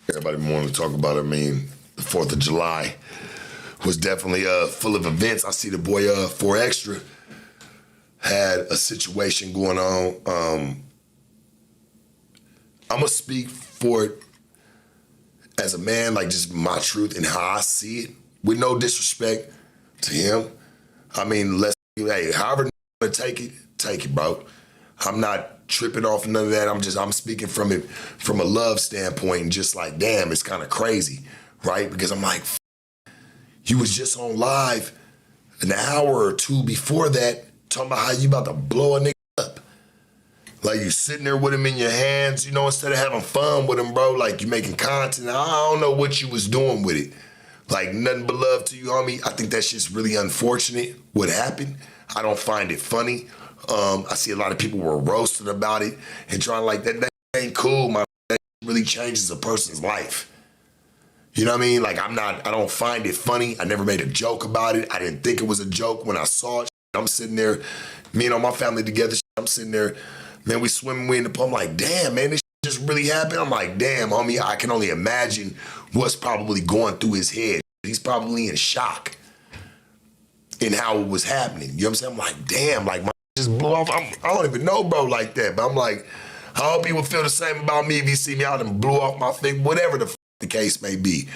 Everybody wanted to talk about it. I mean, the 4th of July was definitely full of events. I see the boy 4 Extra had a situation going on. I'm going to speak for it as a man, like just my truth and how I see it, with no disrespect to him. I mean, hey, however you want to take it, bro. I'm not tripping off none of that. I'm speaking from it from a love standpoint and just like, damn, it's kind of crazy, right? Because I'm like, you was just on live an hour or two before that talking about how you about to blow a nigga up. Like you sitting there with him in your hands, instead of having fun with him, bro, like you making content. I don't know what you was doing with it. Like nothing but love to you, homie. I think that's just really unfortunate what happened. I don't find it funny. I see a lot of people were roasting about it and trying like that ain't cool, man. That really changes a person's life. You know what I mean? Like I don't find it funny. I never made a joke about it. I didn't think it was a joke when I saw it. I'm sitting there, me and all my family together, I'm sitting there, man, we swimming, we in the pool. I'm like, damn, man, this just really happened. I'm like, damn, homie, I can only imagine what's probably going through his head. He's probably in shock in how it was happening. You know what I'm saying? I'm like, damn, like my just blew off. I don't even know bro like that, but I'm like, I hope he would feel the same about me if he see me out and blew off my thing, whatever the case may be.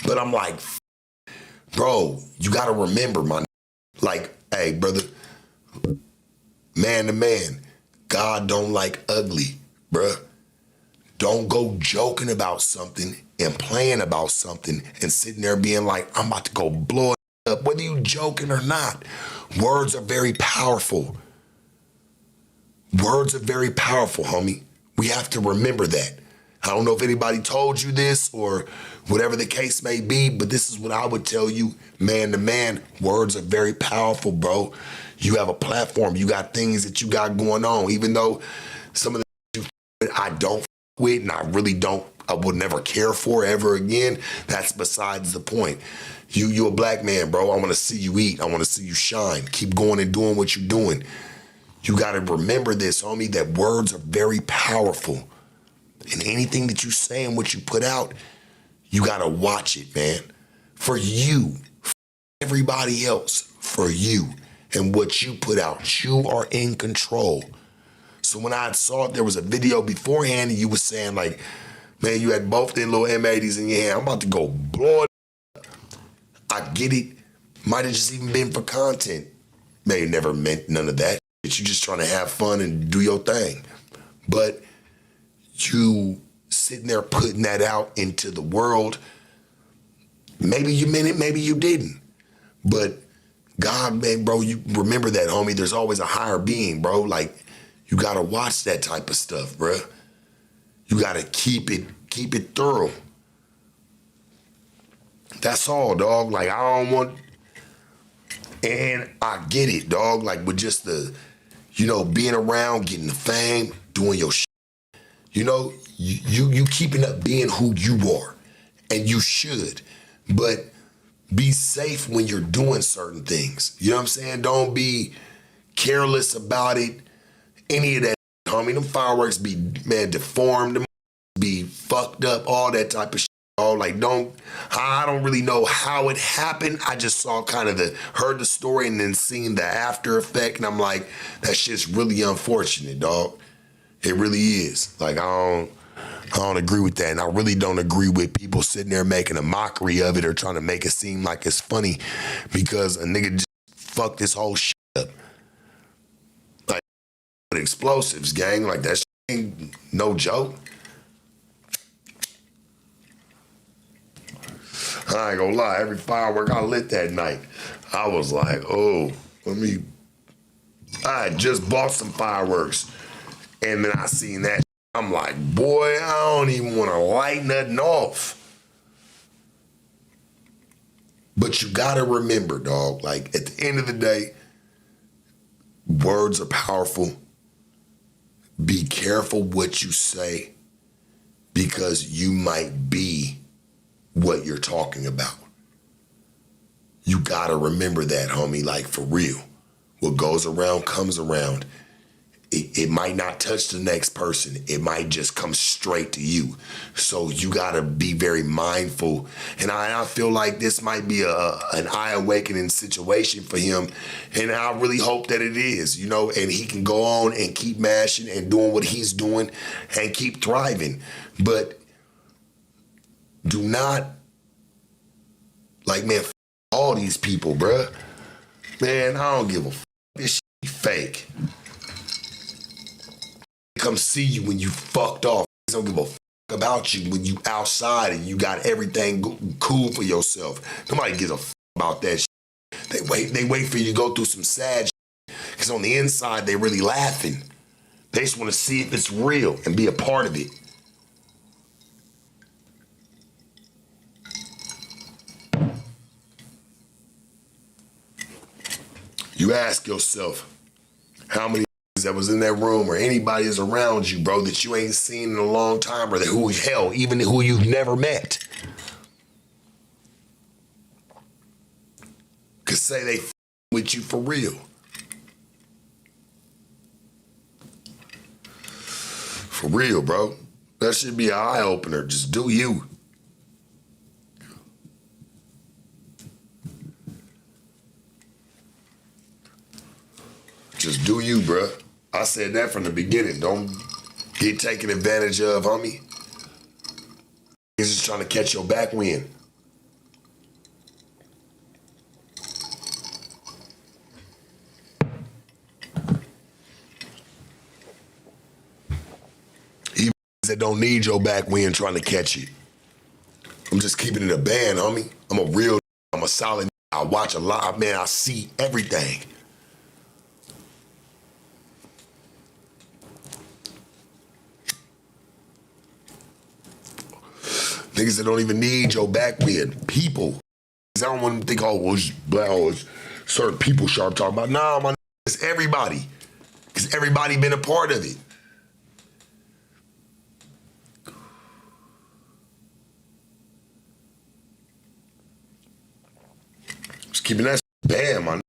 But I'm like, bro, you gotta remember, like, hey, brother, man to man, God don't like ugly, bruh. Don't go joking about something and playing about something and sitting there being like, I'm about to go blow it up, whether you joking or not. Words are very powerful. Words are very powerful, homie. We have to remember that. I don't know if anybody told you this or whatever the case may be, but this is what I would tell you, man to man. Words are very powerful, bro. You have a platform. You got things that you got going on, even though some of the I don't with and I really don't, I would never care for ever again. That's besides the point. You a black man, bro. I want to see you eat. I want to see you shine. Keep going and doing what you're doing. You got to remember this, homie, that words are very powerful. And anything that you say and what you put out, you got to watch it, man. For you, for everybody else, for you and what you put out. You are in control. So when I saw it, there was a video beforehand and you was saying like, man, you had both them little M80s in your hand. I'm about to go blow it up. I get it. Might have just even been for content. May have never meant none of that. You just trying to have fun and do your thing. But you sitting there putting that out into the world, maybe you meant it, maybe you didn't. But God, man, bro, you remember that, homie. There's always a higher being, bro. Like, you gotta watch that type of stuff, bro. You gotta keep it thorough. That's all, dog. Like, I don't want, and I get it, dog. Like, with just the, being around, getting the fame, doing your shit. You keeping up being who you are, and you should, but be safe when you're doing certain things. You know what I'm saying? Don't be careless about it. Any of that, homie. Them fireworks be, man, deformed, them be fucked up, all that type of shit. Like, I don't really know how it happened. I just saw heard the story and then seen the after effect, and I'm like, that shit's really unfortunate, dog. It really is. Like, I don't agree with that. And I really don't agree with people sitting there making a mockery of it or trying to make it seem like it's funny because a nigga just fucked this whole shit up. Like, with explosives, gang. Like, that shit ain't no joke. I ain't gonna lie. Every firework I lit that night, I was like, oh, I had just bought some fireworks. And then I seen that, I'm like, boy, I don't even want to light nothing off. But you got to remember, dog, like at the end of the day, words are powerful. Be careful what you say because you might be what you're talking about. You got to remember that, homie, like for real. What goes around comes around. it might not touch the next person. It might just come straight to you. So you gotta be very mindful. And I feel like this might be an eye-awakening situation for him. And I really hope that it is, you know, and he can go on and keep mashing and doing what he's doing and keep thriving. But do not, like, man, all these people, bruh. Man, I don't give a this shit fake. Come see you when you fucked off. They don't give a fuck about you when you outside and you got everything cool for yourself. Nobody gives a fuck about that shit. They wait for you to go through some sad shit. Because on the inside, they really laughing. They just want to see if it's real and be a part of it. You ask yourself, how many that was in that room or anybody is around you, bro, that you ain't seen in a long time, or that even who you've never met, could say they with you for real. For real, bro. That should be an eye-opener. Just do you. Just do you, bro. I said that from the beginning. Don't get taken advantage of, homie. He's just trying to catch your back wind. Even that don't need your back wind trying to catch it. I'm just keeping it a band, homie. I'm a solid. I watch a lot, man. I see everything. Niggas that don't even need your back wind. People. I don't want to think, it's certain people sharp talking about. Nah, my it's everybody. Because everybody been a part of it. Just keeping that bam, man.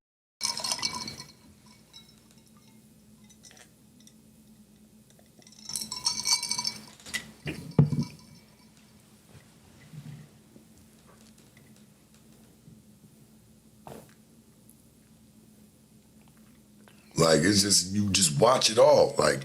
Like, it's just, you just watch it all. Like,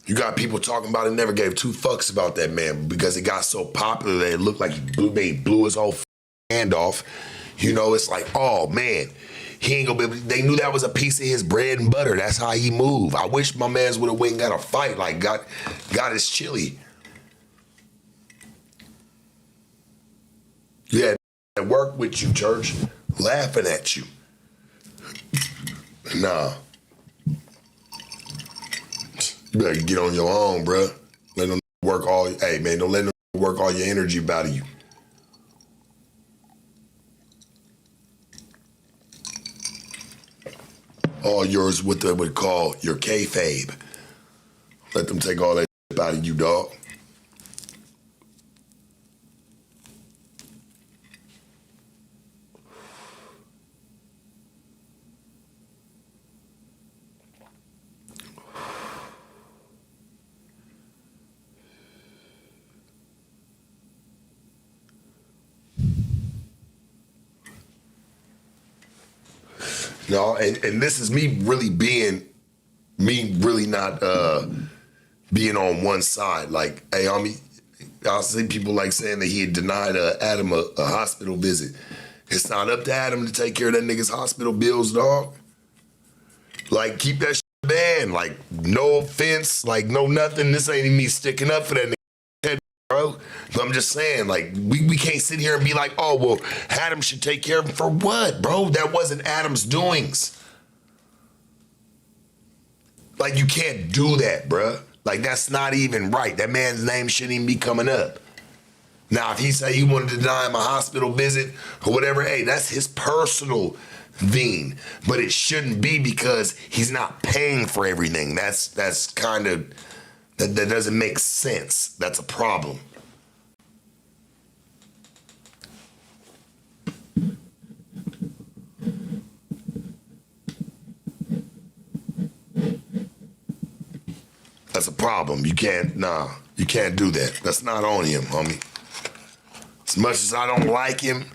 You got people talking about it, never gave two fucks about that man because it got so popular that it looked like they blew his whole hand off. You know, it's like, oh man, he ain't gonna be able to, they knew that was a piece of his bread and butter. That's how he moved. I wish my mans would have went and got a fight, like got his chili. Yeah, that work with you, church, laughing at you. Nah. You better get on your own, bruh. Let them work all, hey man, don't let them work all your energy out of you. All yours, what they would call your kayfabe. Let them take all that shit out of you, dog. No, and this is me really not being on one side. Like, hey, I'll see people like saying that he had denied Adam a hospital visit. It's not up to Adam to take care of that nigga's hospital bills, dog. Like, keep that shit banned. Like, no offense, like, no nothing. This ain't even me sticking up for that nigga. Bro, but I'm just saying, like, we can't sit here and be like, oh, well, Adam should take care of him for what, bro? That wasn't Adam's doings. Like, you can't do that, bro. Like, that's not even right. That man's name shouldn't even be coming up. Now, if he say he wanted to deny him a hospital visit or whatever, hey, that's his personal thing. But it shouldn't be because he's not paying for everything. That's kind of... That doesn't make sense. That's a problem. That's a problem. You can't do that. That's not on him, homie. As much as I don't like him,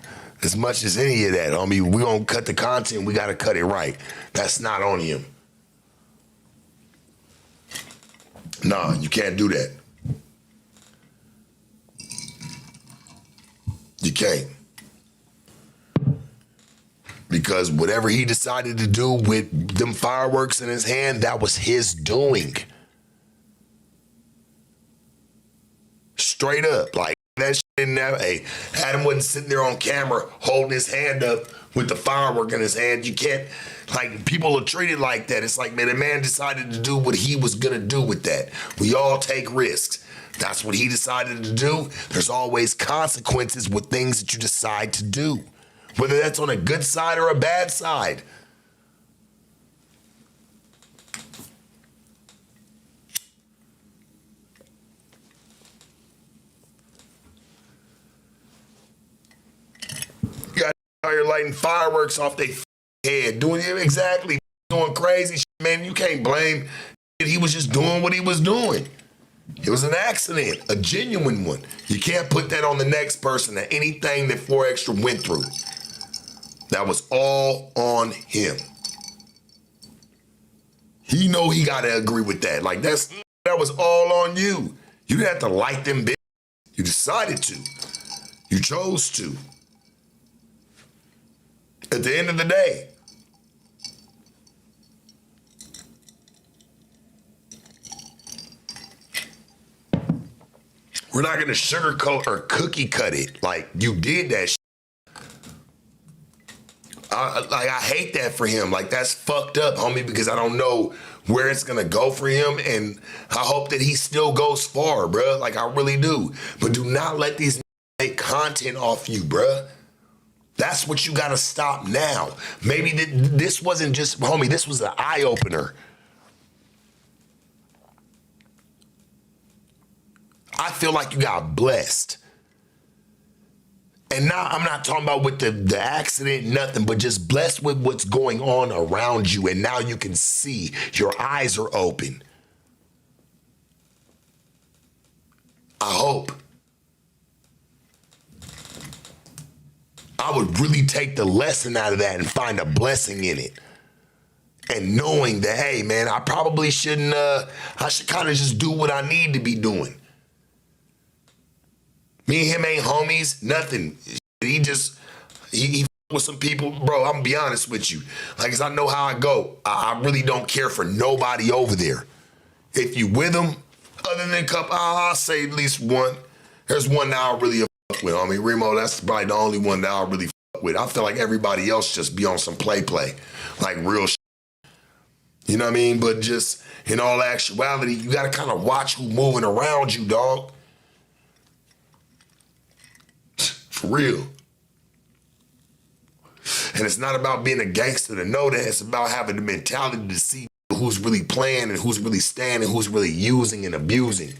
as much as any of that, homie, we gonna cut the content, we gotta cut it right. That's not on him. Nah, you can't do that. You can't. Because whatever he decided to do with them fireworks in his hand, that was his doing. Straight up, like that shit in there. Hey, Adam wasn't sitting there on camera holding his hand up with the firework in his hand. You can't, like, people are treated like that. It's like, man, the man decided to do what he was gonna do with that. We all take risks. That's what he decided to do. There's always consequences with things that you decide to do, whether that's on a good side or a bad side. You got out here lighting fireworks off their head, doing crazy shit, man. You can't blame. He was just doing what he was doing. It was an accident, a genuine one. You can't put that on the next person or anything that 4 Extra went through. That was all on him. He know he gotta agree with that. Like that was all on you. You didn't have to like them bitches. You decided to. You chose to. At the end of the day, we're not gonna sugarcoat or cookie cut it. Like, you did that shit. I hate that for him. Like, that's fucked up, homie, because I don't know where it's gonna go for him, and I hope that he still goes far, bruh. Like, I really do. But do not let these make content off you, bruh. That's what you gotta stop now. Maybe this wasn't just, homie, this was an eye-opener. I feel like you got blessed. And now I'm not talking about with the accident, nothing, but just blessed with what's going on around you. And now you can see, your eyes are open. I hope. I would really take the lesson out of that and find a blessing in it. And knowing that, hey, man, I probably shouldn't, I should kind of just do what I need to be doing. Me and him ain't homies, nothing. He with some people, bro, I'm gonna be honest with you. Like, 'cause I know how I go. I really don't care for nobody over there. If you with them, other than a couple, I'll say at least one. There's one that I really fuck with, homie. Remo, that's probably the only one that I really fuck with. I feel like everybody else just be on some play. Like real shit. You know what I mean? But just in all actuality, you gotta kind of watch who moving around you, dog. For real. And it's not about being a gangster to know that. It's about having the mentality to see who's really playing and who's really standing, who's really using and abusing.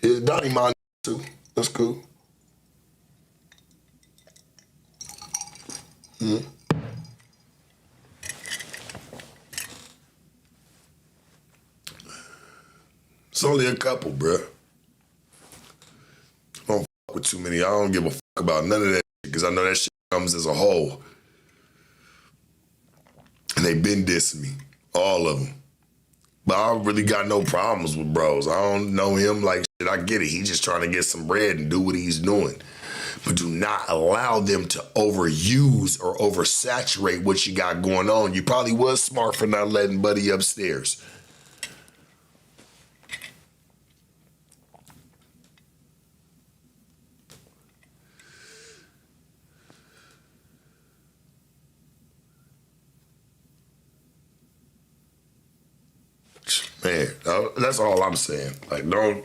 Yeah, Donnie mine too. That's cool. Mm-hmm. It's only a couple, bruh. I don't fuck with too many. I don't give a fuck about none of that shit because I know that shit comes as a whole. And they been dissing me, all of them. But I really got no problems with bros. I don't know him like shit. I get it. He's just trying to get some bread and do what he's doing. But do not allow them to overuse or oversaturate what you got going on. You probably was smart for not letting Buddy upstairs. Man, that's all I'm saying. Like, don't,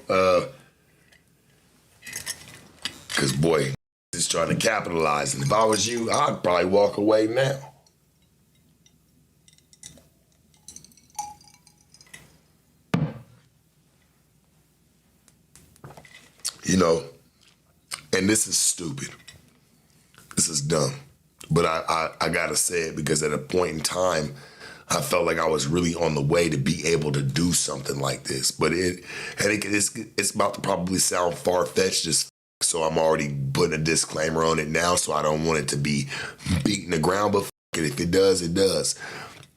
because boy, he's trying to capitalize. And if I was you, I'd probably walk away now. You know, and this is stupid. This is dumb. But I gotta say it because at a point in time, I felt like I was really on the way to be able to do something like this. But it's about to probably sound far-fetched, so I'm already putting a disclaimer on it now, so I don't want it to be beating the ground, but it, if it does, it does.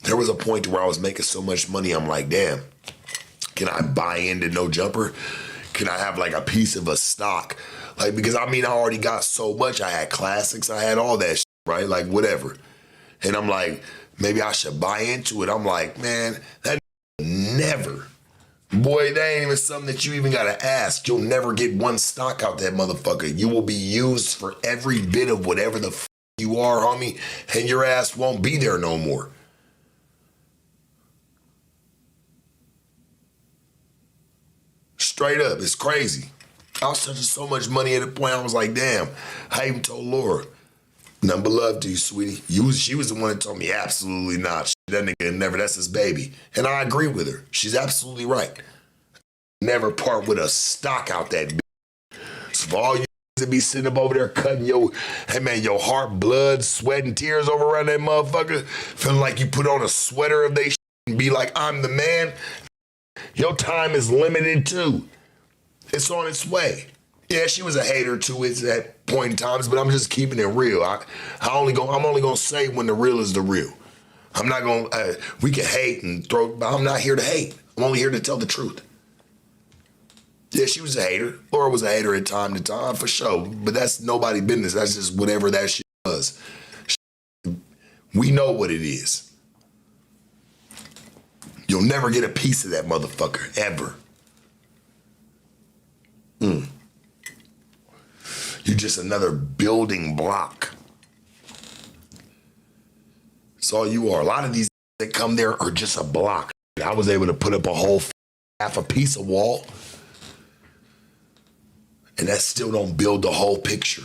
There was a point where I was making so much money, I'm like, damn, can I buy into No Jumper? Can I have like a piece of a stock? Like, because I mean, I already got so much. I had classics, I had all that shit, right? Like, whatever. And I'm like, maybe I should buy into it. I'm like, man, that never. Boy, that ain't even something that you even gotta ask. You'll never get one stock out that motherfucker. You will be used for every bit of whatever the you are, homie, and your ass won't be there no more. Straight up, it's crazy. I was touching so much money at a point I was like, damn, I even told Laura, none but love to you, sweetie. She was the one that told me absolutely not. That nigga never, that's his baby. And I agree with her. She's absolutely right. Never part with a stock out that bitch. So for all you that be sitting up over there cutting your, hey man, your heart, blood, sweat, and tears over around that motherfucker, feeling like you put on a sweater of they shit and be like, I'm the man. Your time is limited too. It's on its way. Yeah, she was a hater to it at that point in times, but I'm just keeping it real. I'm only gonna say when the real is the real. I'm not gonna. We can hate and throw, but I'm not here to hate. I'm only here to tell the truth. Yeah, she was a hater. Laura was a hater at time to time for sure, but that's nobody's business. That's just whatever that shit was. We know what it is. You'll never get a piece of that motherfucker ever. You're just another building block. That's all you are. A lot of these that come there are just a block. I was able to put up a whole half a piece of wall, and that still don't build the whole picture.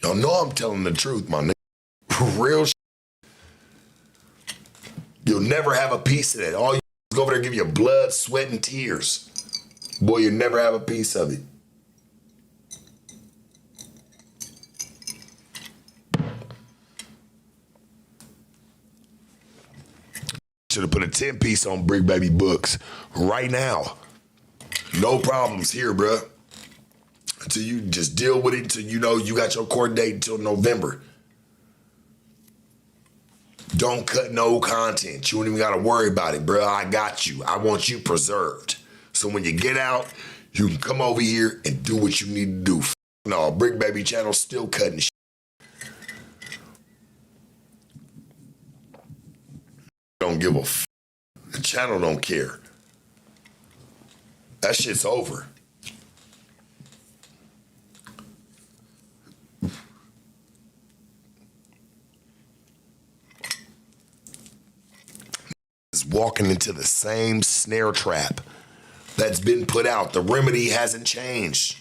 Y'all know I'm telling the truth, my nigga. Real shit. You'll never have a piece of that. All you do is go over there and give you blood, sweat, and tears. Boy, you'll never have a piece of it. Should have put a 10-piece on Brick Baby Books right now. No problems here, bruh. Until you just deal with it until you know you got your court date until November. Don't cut no content. You don't even gotta worry about it, bruh. I got you. I want you preserved. So when you get out, you can come over here and do what you need to do. No, Brick Baby channel still cutting shit. Don't give a f. The channel don't care. That shit's over. Is walking into the same snare trap that's been put out. The remedy hasn't changed.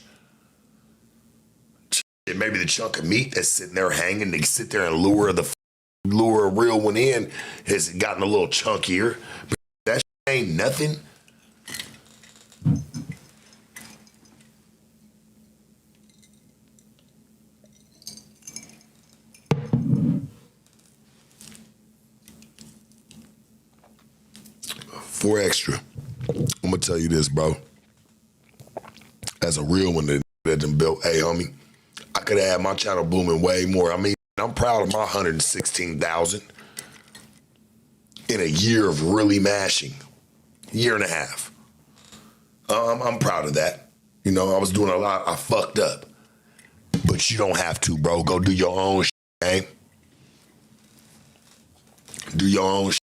Maybe the chunk of meat that's sitting there hanging, they sit there and lure a real one in has gotten a little chunkier. But that shit ain't nothing. For extra, I'm gonna tell you this, bro. As a real one that done built, hey homie, I could have had my channel booming way more. I mean, I'm proud of my 116,000 in a year of really mashing, year and a half. I'm proud of that. You know, I was doing a lot. I fucked up, but you don't have to, bro. Go do your own shit, man. Do your own shit.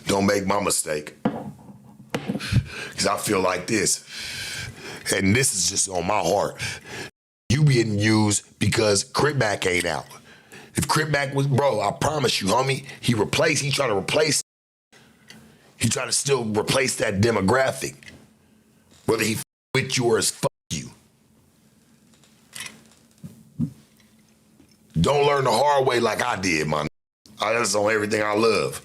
Don't make my mistake. Because I feel like this, and this is just on my heart. You being used because Cripback ain't out. If Cripback was, bro, I promise you, homie, he tried to still replace that demographic. Whether he with you or is fuck you. Don't learn the hard way like I did, man. That's on everything I love.